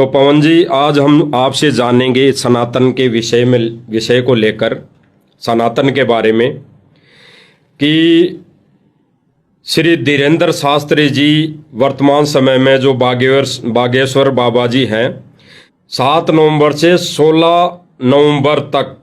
तो पवन जी, आज हम आपसे जानेंगे सनातन के विषय को लेकर, सनातन के बारे में, कि श्री धीरेन्द्र शास्त्री जी वर्तमान समय में जो बागेश्वर बाबा जी हैं, 7 नवंबर से 16 नवंबर तक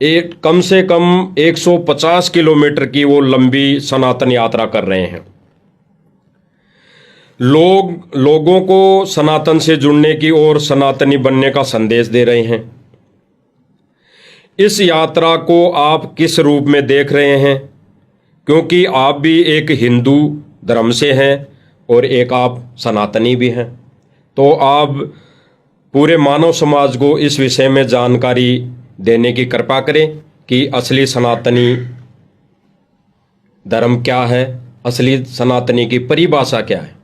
एक कम से कम 150 किलोमीटर की वो लंबी सनातन यात्रा कर रहे हैं। लोगों को सनातन से जुड़ने की और सनातनी बनने का संदेश दे रहे हैं। इस यात्रा को आप किस रूप में देख रहे हैं? क्योंकि आप भी एक हिंदू धर्म से हैं और एक आप सनातनी भी हैं, तो आप पूरे मानव समाज को इस विषय में जानकारी देने की कृपा करें कि असली सनातनी धर्म क्या है, असली सनातनी की परिभाषा क्या है।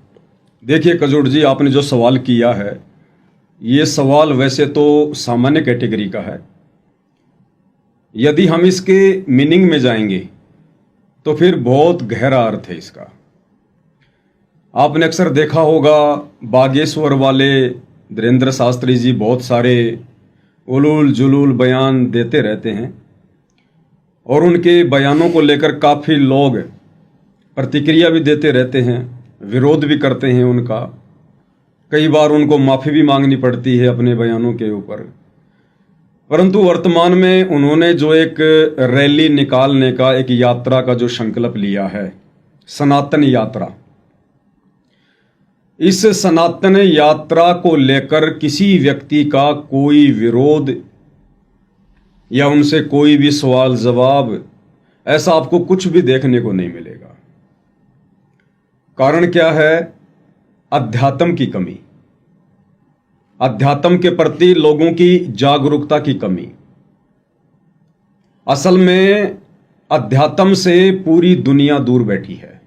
देखिए कजोड़ जी, आपने जो सवाल किया है, ये सवाल वैसे तो सामान्य कैटेगरी का है। यदि हम इसके मीनिंग में जाएंगे तो फिर बहुत गहरा अर्थ है इसका। आपने अक्सर देखा होगा, बागेश्वर वाले धीरेन्द्र शास्त्री जी बहुत सारे उलूल जुलूल बयान देते रहते हैं और उनके बयानों को लेकर काफ़ी लोग प्रतिक्रिया भी देते रहते हैं, विरोध भी करते हैं उनका। कई बार उनको माफ़ी भी मांगनी पड़ती है अपने बयानों के ऊपर। परंतु वर्तमान में उन्होंने जो एक रैली निकालने का, एक यात्रा का जो संकल्प लिया है, सनातन यात्रा, इस सनातन यात्रा को लेकर किसी व्यक्ति का कोई विरोध या उनसे कोई भी सवाल जवाब, ऐसा आपको कुछ भी देखने को नहीं मिलेगा। कारण क्या है? अध्यात्म की कमी, अध्यात्म के प्रति लोगों की जागरूकता की कमी। असल में अध्यात्म से पूरी दुनिया दूर बैठी है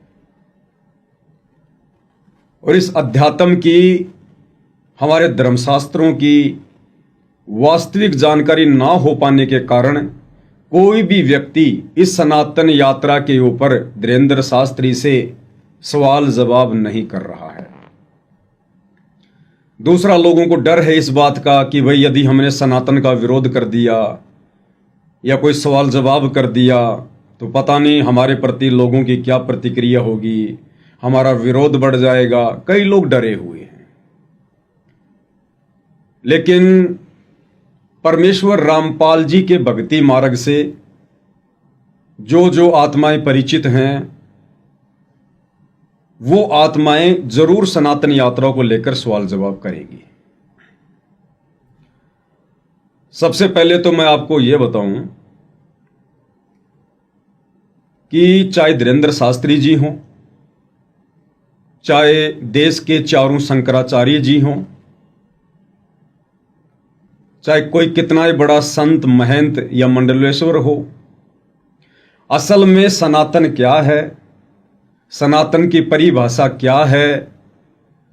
और इस अध्यात्म की, हमारे धर्मशास्त्रों की वास्तविक जानकारी ना हो पाने के कारण कोई भी व्यक्ति इस सनातन यात्रा के ऊपर धीरेन्द्र शास्त्री से सवाल जवाब नहीं कर रहा है। दूसरा, लोगों को डर है इस बात का कि भाई यदि हमने सनातन का विरोध कर दिया या कोई सवाल जवाब कर दिया तो पता नहीं हमारे प्रति लोगों की क्या प्रतिक्रिया होगी, हमारा विरोध बढ़ जाएगा। कई लोग डरे हुए हैं। लेकिन परमेश्वर रामपाल जी के भक्ति मार्ग से जो आत्माएं परिचित हैं, वो आत्माएं जरूर सनातन यात्रा को लेकर सवाल जवाब करेंगी। सबसे पहले तो मैं आपको यह बताऊं कि चाहे धीरेन्द्र शास्त्री जी हों, चाहे देश के चारों शंकराचार्य जी हों, चाहे कोई कितना ही बड़ा संत महंत या मंडलेश्वर हो, असल में सनातन क्या है, सनातन की परिभाषा क्या है,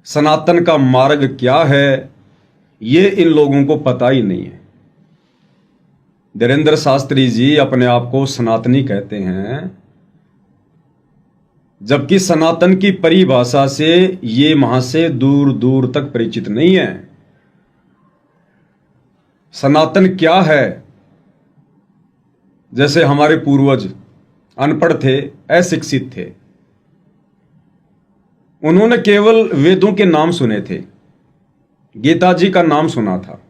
सनातन का मार्ग क्या है, ये इन लोगों को पता ही नहीं है। धीरेन्द्र शास्त्री जी अपने आप को सनातनी कहते हैं, जबकि सनातन की परिभाषा से ये वहां से दूर दूर तक परिचित नहीं है। सनातन क्या है? जैसे हमारे पूर्वज अनपढ़ थे, अशिक्षित थे, उन्होंने केवल वेदों के नाम सुने थे, गीता जी का नाम सुना था,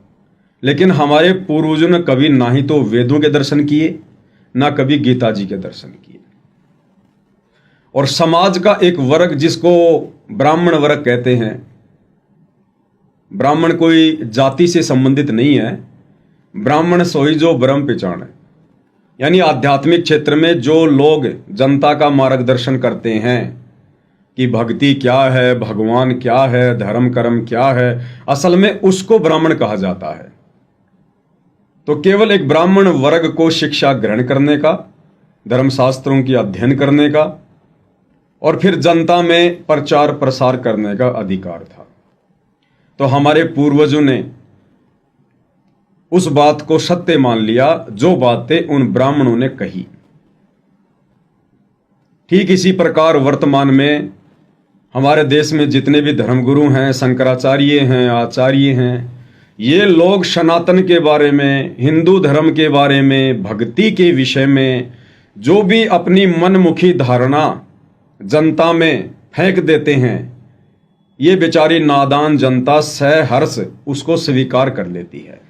लेकिन हमारे पूर्वजों ने कभी ना ही तो वेदों के दर्शन किए, ना कभी गीता जी के दर्शन किए। और समाज का एक वर्ग जिसको ब्राह्मण वर्ग कहते हैं, ब्राह्मण कोई जाति से संबंधित नहीं है, ब्राह्मण सोई जो ब्रह्म पहचान है, यानी आध्यात्मिक क्षेत्र में जो लोग जनता का मार्गदर्शन करते हैं कि भक्ति क्या है, भगवान क्या है, धर्म कर्म क्या है, असल में उसको ब्राह्मण कहा जाता है। तो केवल एक ब्राह्मण वर्ग को शिक्षा ग्रहण करने का, धर्मशास्त्रों की अध्ययन करने का और फिर जनता में प्रचार प्रसार करने का अधिकार था। तो हमारे पूर्वजों ने उस बात को सत्य मान लिया जो बातें उन ब्राह्मणों ने कही। ठीक इसी प्रकार वर्तमान में हमारे देश में जितने भी धर्मगुरु हैं, शंकराचार्य हैं, आचार्य हैं, ये लोग सनातन के बारे में, हिंदू धर्म के बारे में, भक्ति के विषय में जो भी अपनी मनमुखी धारणा जनता में फेंक देते हैं, ये बेचारी नादान जनता सहर्ष उसको स्वीकार कर लेती है।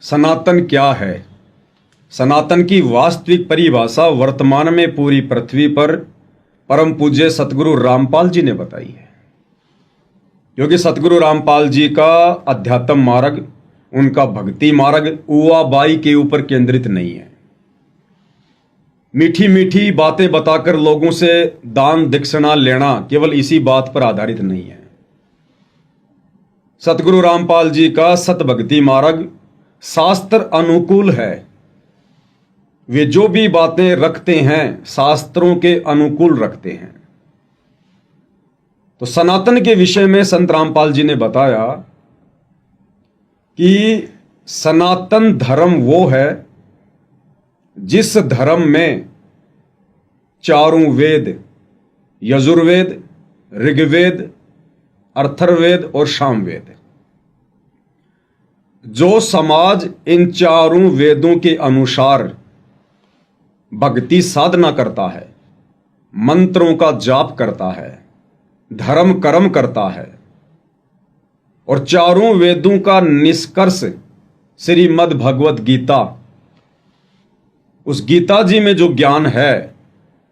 सनातन क्या है? सनातन की वास्तविक परिभाषा वर्तमान में पूरी पृथ्वी पर परम पूज्य सतगुरु रामपाल जी ने बताई है। क्योंकि सतगुरु रामपाल जी का अध्यात्म मार्ग, उनका भक्ति मार्ग उवा बाई के ऊपर केंद्रित नहीं है। मीठी मीठी बातें बताकर लोगों से दान दक्षिणा लेना केवल इसी बात पर आधारित नहीं है। सतगुरु रामपाल जी का सत भक्ति मार्ग शास्त्र अनुकूल है। वे जो भी बातें रखते हैं शास्त्रों के अनुकूल रखते हैं। तो सनातन के विषय में संत रामपाल जी ने बताया कि सनातन धर्म वो है जिस धर्म में चारों वेद, यजुर्वेद, ऋग्वेद, अथर्ववेद और सामवेद, जो समाज इन चारों वेदों के अनुसार भक्ति साधना करता है, मंत्रों का जाप करता है, धर्म कर्म करता है और चारों वेदों का निष्कर्ष श्रीमद् भगवत गीता, उस गीता जी में जो ज्ञान है,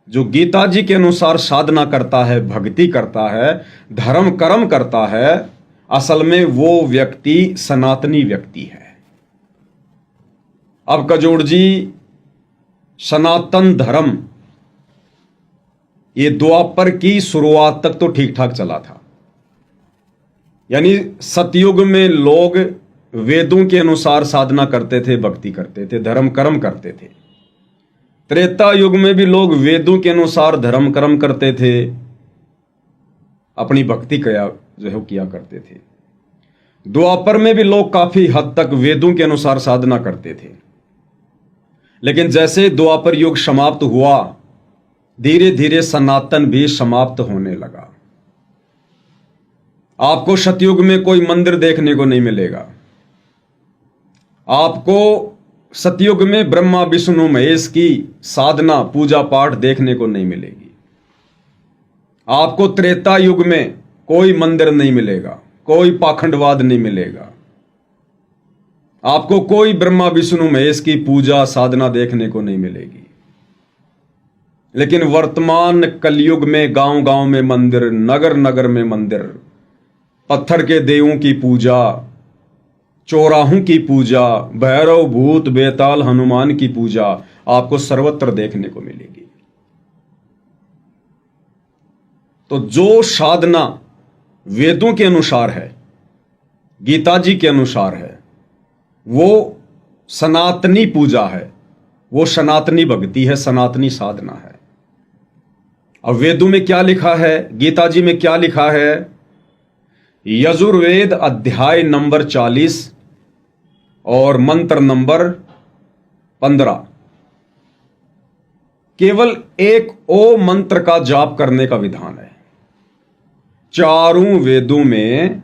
जो गीता जी के अनुसार साधना करता है, भक्ति करता है, धर्म कर्म करता है, असल में वो व्यक्ति सनातनी व्यक्ति है। अब कजोड़ जी, सनातन धर्म ये द्वापर की शुरुआत तक तो ठीक ठाक चला था। यानी सतयुग में लोग वेदों के अनुसार साधना करते थे, भक्ति करते थे, धर्म कर्म करते थे। त्रेता युग में भी लोग वेदों के अनुसार धर्म कर्म करते थे, अपनी भक्ति किया करते थे। द्वापर में भी लोग काफी हद तक वेदों के अनुसार साधना करते थे। लेकिन जैसे द्वापर युग समाप्त हुआ, धीरे धीरे सनातन भी समाप्त होने लगा। आपको सतयुग में कोई मंदिर देखने को नहीं मिलेगा। आपको सतयुग में ब्रह्मा विष्णु महेश की साधना पूजा पाठ देखने को नहीं मिलेगी। आपको त्रेता युग में कोई मंदिर नहीं मिलेगा, कोई पाखंडवाद नहीं मिलेगा। आपको कोई ब्रह्मा विष्णु महेश की पूजा साधना देखने को नहीं मिलेगी। लेकिन वर्तमान कलयुग में गांव गांव में मंदिर, नगर नगर में मंदिर, पत्थर के देवों की पूजा, चौराहों की पूजा, भैरव भूत बेताल हनुमान की पूजा आपको सर्वत्र देखने को मिलेगी। तो जो साधना वेदों के अनुसार है, गीता जी के अनुसार है, वो सनातनी पूजा है, वो सनातनी भक्ति है, सनातनी साधना है। अब वेदों में क्या लिखा है, गीता जी में क्या लिखा है? यजुर्वेद अध्याय नंबर 40 और मंत्र नंबर 15, केवल एक ओम मंत्र का जाप करने का विधान है। चारों वेदों में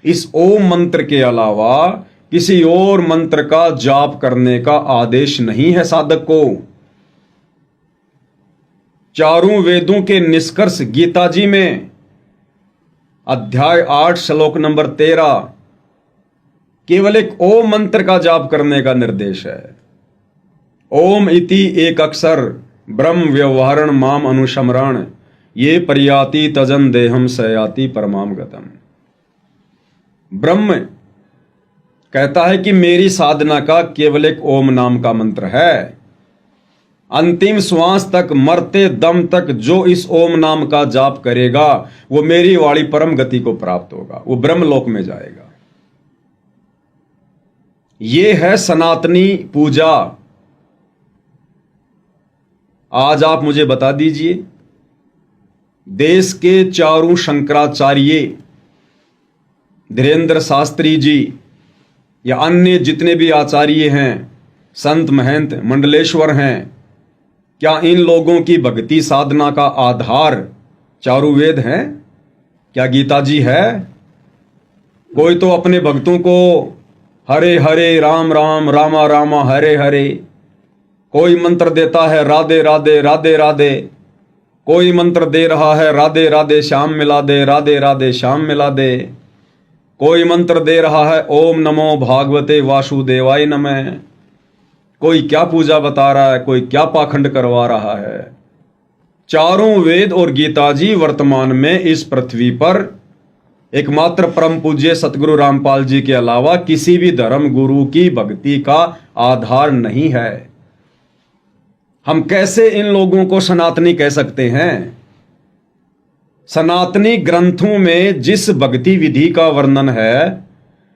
इस ओम मंत्र के अलावा किसी और मंत्र का जाप करने का आदेश नहीं है साधक को। चारों वेदों के निष्कर्ष गीता जी में अध्याय 8 श्लोक नंबर 13 केवल एक ओम मंत्र का जाप करने का निर्देश है। ओम इति एक अक्षर ब्रह्म व्यवहारण माम अनुशमरण ये पर्याति तजन देहम सयाति परमाम गतम। ब्रह्म कहता है कि मेरी साधना का केवल एक ओम नाम का मंत्र है। अंतिम श्वास तक, मरते दम तक जो इस ओम नाम का जाप करेगा वो मेरी वाली परम गति को प्राप्त होगा, वो ब्रह्मलोक में जाएगा। ये है सनातनी पूजा। आज आप मुझे बता दीजिए, देश के चारों शंकराचार्य, धीरेन्द्र शास्त्री जी या अन्य जितने भी आचार्य हैं, संत महंत मंडलेश्वर हैं, क्या इन लोगों की भक्ति साधना का आधार चारों वेद हैं? क्या गीता जी है? कोई तो अपने भक्तों को हरे हरे राम राम रामा रामा हरे हरे, कोई मंत्र देता है राधे राधे राधे राधे, कोई मंत्र दे रहा है राधे राधे श्याम मिला दे, राधे राधे श्याम मिला दे, कोई मंत्र दे रहा है ओम नमो भागवते वासुदेवाय नमः, कोई क्या पूजा बता रहा है, कोई क्या पाखंड करवा रहा है। चारों वेद और गीता जी वर्तमान में इस पृथ्वी पर एकमात्र परम पूज्य सतगुरु रामपाल जी के अलावा किसी भी धर्म गुरु की भक्ति का आधार नहीं है। हम कैसे इन लोगों को सनातनी कह सकते हैं? सनातनी ग्रंथों में जिस भक्ति विधि का वर्णन है,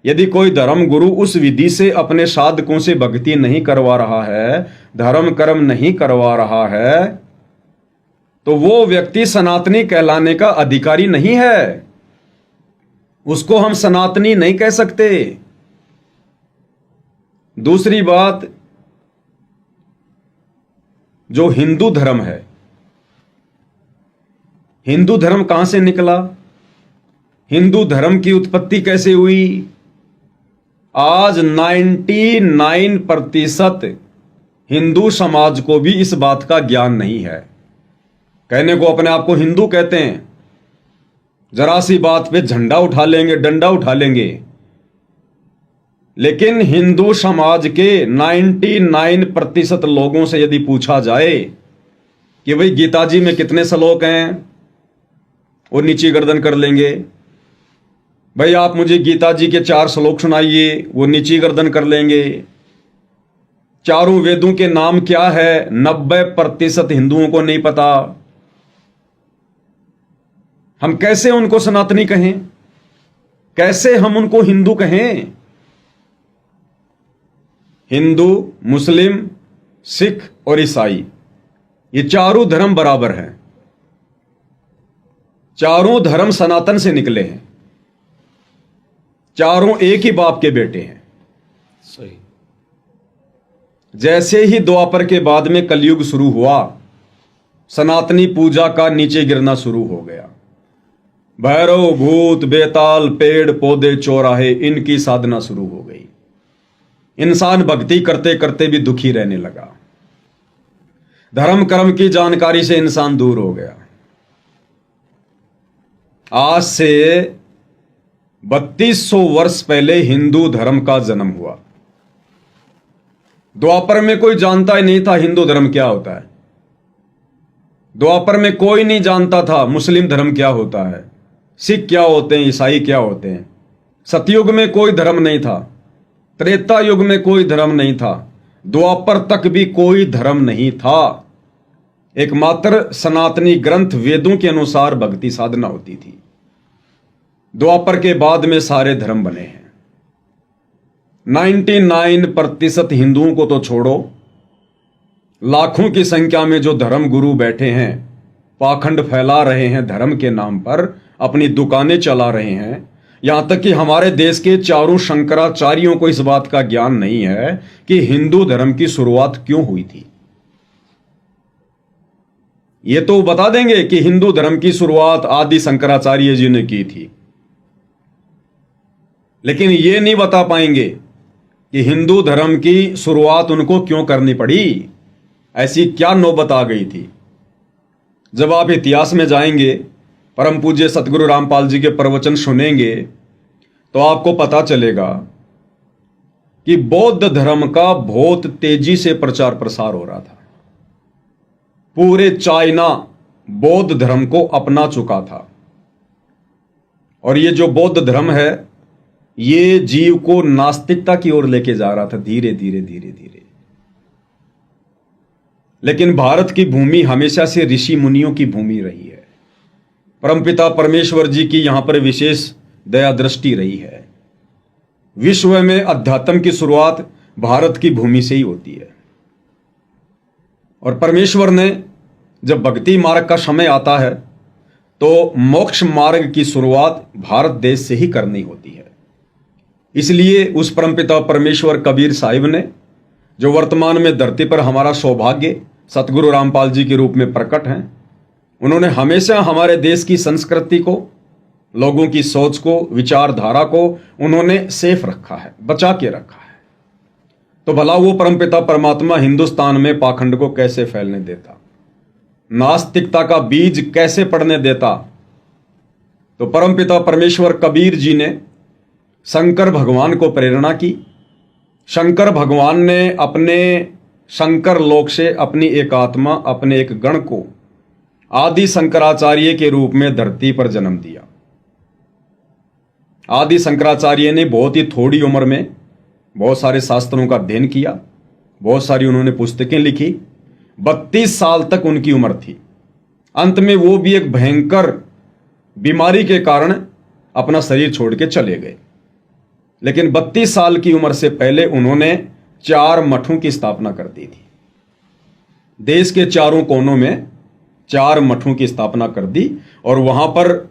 यदि कोई धर्म गुरु उस विधि से अपने साधकों से भक्ति नहीं करवा रहा है, धर्म कर्म नहीं करवा रहा है, तो वो व्यक्ति सनातनी कहलाने का अधिकारी नहीं है। उसको हम सनातनी नहीं कह सकते। दूसरी बात, जो हिंदू धर्म है, हिंदू धर्म कहां से निकला? हिंदू धर्म की उत्पत्ति कैसे हुई? आज 99% हिंदू समाज को भी इस बात का ज्ञान नहीं है। कहने को अपने आप को हिंदू कहते हैं, जरा सी बात पे झंडा उठा लेंगे, डंडा उठा लेंगे, लेकिन हिंदू समाज के 99% लोगों से यदि पूछा जाए कि भाई गीता जी में कितने श्लोक हैं, वो नीची गर्दन कर लेंगे। भाई आप मुझे गीता जी के 4 श्लोक सुनाइए, वो नीची गर्दन कर लेंगे। चारों वेदों के नाम क्या है, 90% हिंदुओं को नहीं पता। हम कैसे उनको सनातनी कहें? कैसे हम उनको हिंदू कहें? हिंदू, मुस्लिम, सिख और ईसाई, ये चारों धर्म बराबर हैं। चारों धर्म सनातन से निकले हैं। चारों एक ही बाप के बेटे हैं। सही। जैसे ही द्वापर के बाद में कलयुग शुरू हुआ, सनातनी पूजा का नीचे गिरना शुरू हो गया। भैरव, भूत, बेताल, पेड़ पौधे, चौराहे, इनकी साधना शुरू हो गई। इंसान भक्ति करते करते भी दुखी रहने लगा। धर्म कर्म की जानकारी से इंसान दूर हो गया। आज से 3200 वर्ष पहले हिंदू धर्म का जन्म हुआ। द्वापर में कोई जानता ही नहीं था हिंदू धर्म क्या होता है। द्वापर में कोई नहीं जानता था मुस्लिम धर्म क्या होता है, सिख क्या होते हैं, ईसाई क्या होते हैं। सतयुग में कोई धर्म नहीं था, त्रेता युग में कोई धर्म नहीं था, द्वापर तक भी कोई धर्म नहीं था। एकमात्र सनातनी ग्रंथ वेदों के अनुसार भक्ति साधना होती थी। द्वापर के बाद में सारे धर्म बने हैं। 99% हिंदुओं को तो छोड़ो, लाखों की संख्या में जो धर्म गुरु बैठे हैं, पाखंड फैला रहे हैं, धर्म के नाम पर अपनी दुकानें चला रहे हैं। यहां तक कि हमारे देश के चारों शंकराचार्यों को इस बात का ज्ञान नहीं है कि हिंदू धर्म की शुरुआत क्यों हुई थी। ये तो बता देंगे कि हिंदू धर्म की शुरुआत आदि शंकराचार्य जी ने की थी, लेकिन ये नहीं बता पाएंगे कि हिंदू धर्म की शुरुआत उनको क्यों करनी पड़ी, ऐसी क्या नौबत आ गई थी। जब आप इतिहास में जाएंगे, परम पूज्य सतगुरु रामपाल जी के प्रवचन सुनेंगे, तो आपको पता चलेगा कि बौद्ध धर्म का बहुत तेजी से प्रचार प्रसार हो रहा था। पूरे चाइना बौद्ध धर्म को अपना चुका था। और ये जो बौद्ध धर्म है, ये जीव को नास्तिकता की ओर लेके जा रहा था, धीरे धीरे धीरे धीरे। लेकिन भारत की भूमि हमेशा से ऋषि मुनियों की भूमि रही है। परमपिता परमेश्वर जी की यहां पर विशेष दया दृष्टि रही है। विश्व में अध्यात्म की शुरुआत भारत की भूमि से ही होती है। और परमेश्वर ने जब भक्ति मार्ग का समय आता है, तो मोक्ष मार्ग की शुरुआत भारत देश से ही करनी होती है। इसलिए उस परमपिता परमेश्वर कबीर साहिब ने, जो वर्तमान में धरती पर हमारा सौभाग्य सतगुरु रामपाल जी के रूप में प्रकट हैं, उन्होंने हमेशा हमारे देश की संस्कृति को, लोगों की सोच को, विचारधारा को उन्होंने सेफ रखा है, बचा के रखा है। तो भला वो परमपिता परमात्मा हिंदुस्तान में पाखंड को कैसे फैलने देता, नास्तिकता का बीज कैसे पड़ने देता। तो परमपिता परमेश्वर कबीर जी ने शंकर भगवान को प्रेरणा की। शंकर भगवान ने अपने शंकर लोक से अपनी एक आत्मा, अपने एक गण को आदि शंकराचार्य के रूप में धरती पर जन्म दिया। आदि शंकराचार्य ने बहुत ही थोड़ी उम्र में बहुत सारे शास्त्रों का अध्ययन किया, बहुत सारी उन्होंने पुस्तकें लिखी। 32 साल तक उनकी उम्र थी। अंत में वो भी एक भयंकर बीमारी के कारण अपना शरीर छोड़ के चले गए। लेकिन 32 साल की उम्र से पहले उन्होंने 4 मठों की स्थापना कर दी थी। देश के चारों कोनों में 4 मठों की स्थापना कर दी और वहां पर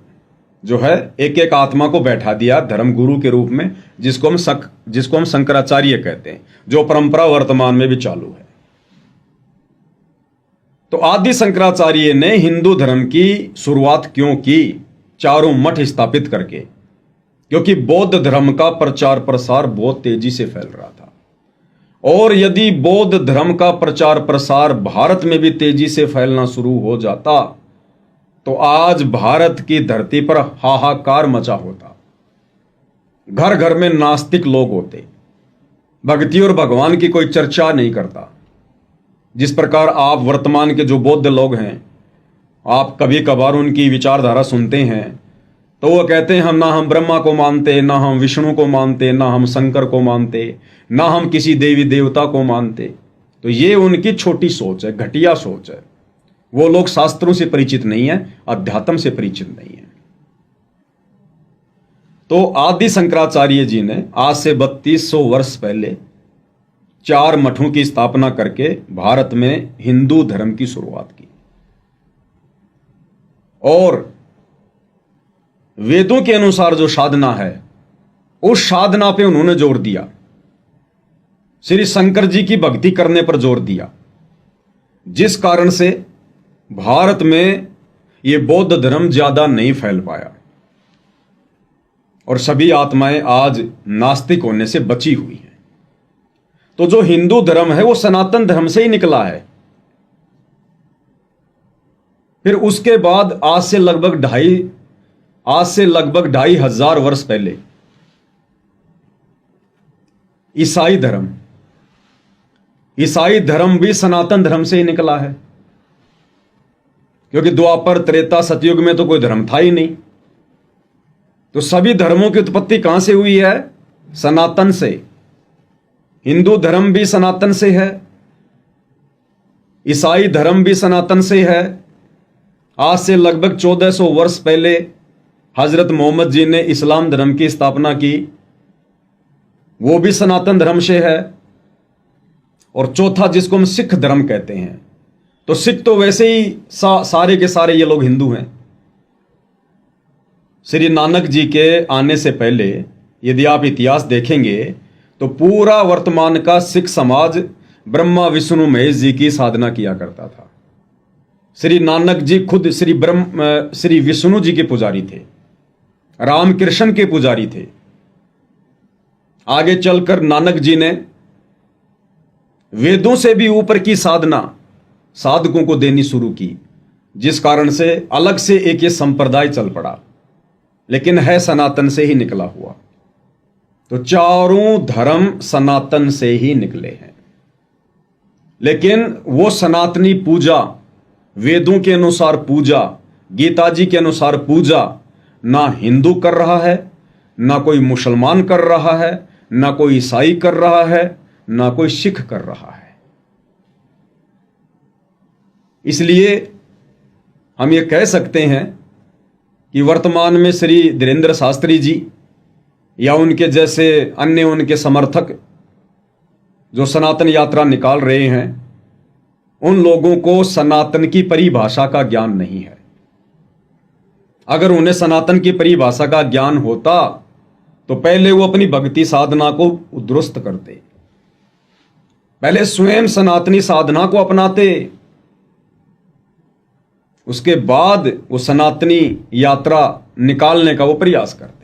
जो है एक एक आत्मा को बैठा दिया धर्म गुरु के रूप में, जिसको हम शंकराचार्य कहते हैं, जो परंपरा वर्तमान में भी चालू है। तो आदि शंकराचार्य ने हिंदू धर्म की शुरुआत क्यों की? 4 मठ स्थापित करके। क्योंकि बौद्ध धर्म का प्रचार प्रसार बहुत तेजी से फैल रहा था, और यदि बौद्ध धर्म का प्रचार प्रसार भारत में भी तेजी से फैलना शुरू हो जाता तो आज भारत की धरती पर हाहाकार मचा होता। घर घर में नास्तिक लोग होते, भक्ति और भगवान की कोई चर्चा नहीं करता। जिस प्रकार आप वर्तमान के जो बौद्ध लोग हैं, आप कभी कभार उनकी विचारधारा सुनते हैं तो वो कहते हैं ना हम ब्रह्मा को मानते, ना हम विष्णु को मानते, ना हम शंकर को मानते, ना हम किसी देवी देवता को मानते। तो ये उनकी छोटी सोच है, घटिया सोच है। वो लोग शास्त्रों से परिचित नहीं है, अध्यात्म से परिचित नहीं है। तो आदि शंकराचार्य जी ने आज से 3200 वर्ष पहले 4 मठों की स्थापना करके भारत में हिंदू धर्म की शुरुआत की। और वेदों के अनुसार जो साधना है, उस साधना पे उन्होंने जोर दिया। श्री शंकर जी की भक्ति करने पर जोर दिया, जिस कारण से भारत में यह बौद्ध धर्म ज्यादा नहीं फैल पाया और सभी आत्माएं आज नास्तिक होने से बची हुई हैं। तो जो हिंदू धर्म है वो सनातन धर्म से ही निकला है। फिर उसके बाद आज से लगभग 2,500 वर्ष पहले ईसाई धर्म भी सनातन धर्म से ही निकला है। क्योंकि द्वापर, त्रेता, सतयुग में तो कोई धर्म था ही नहीं। तो सभी धर्मों की उत्पत्ति कहां से हुई है? सनातन से। हिंदू धर्म भी सनातन से है, ईसाई धर्म भी सनातन से है। आज से लगभग 1400 वर्ष पहले हजरत मोहम्मद जी ने इस्लाम धर्म की स्थापना की, वो भी सनातन धर्म से है। और चौथा जिसको हम सिख धर्म कहते हैं, तो सिख तो वैसे ही सारे के सारे ये लोग हिंदू हैं। श्री नानक जी के आने से पहले यदि आप इतिहास देखेंगे तो पूरा वर्तमान का सिख समाज ब्रह्मा विष्णु महेश जी की साधना किया करता था। श्री नानक जी खुद श्री विष्णु जी के पुजारी थे, रामकृष्ण के पुजारी थे। आगे चलकर नानक जी ने वेदों से भी ऊपर की साधना साधकों को देनी शुरू की, जिस कारण से अलग से एक ये संप्रदाय चल पड़ा, लेकिन है सनातन से ही निकला हुआ। तो चारों धर्म सनातन से ही निकले हैं। लेकिन वो सनातनी पूजा, वेदों के अनुसार पूजा, गीता जी के अनुसार पूजा ना हिंदू कर रहा है, ना कोई मुसलमान कर रहा है, ना कोई ईसाई कर रहा है, ना कोई सिख कर रहा है। इसलिए हम ये कह सकते हैं कि वर्तमान में श्री धीरेंद्र शास्त्री जी या उनके जैसे अन्य उनके समर्थक जो सनातन यात्रा निकाल रहे हैं, उन लोगों को सनातन की परिभाषा का ज्ञान नहीं है। अगर उन्हें सनातन की परिभाषा का ज्ञान होता तो पहले वो अपनी भक्ति साधना को दुरुस्त करते, पहले स्वयं सनातनी साधना को अपनाते, उसके बाद वो सनातनी यात्रा निकालने का वो प्रयास करते हैं।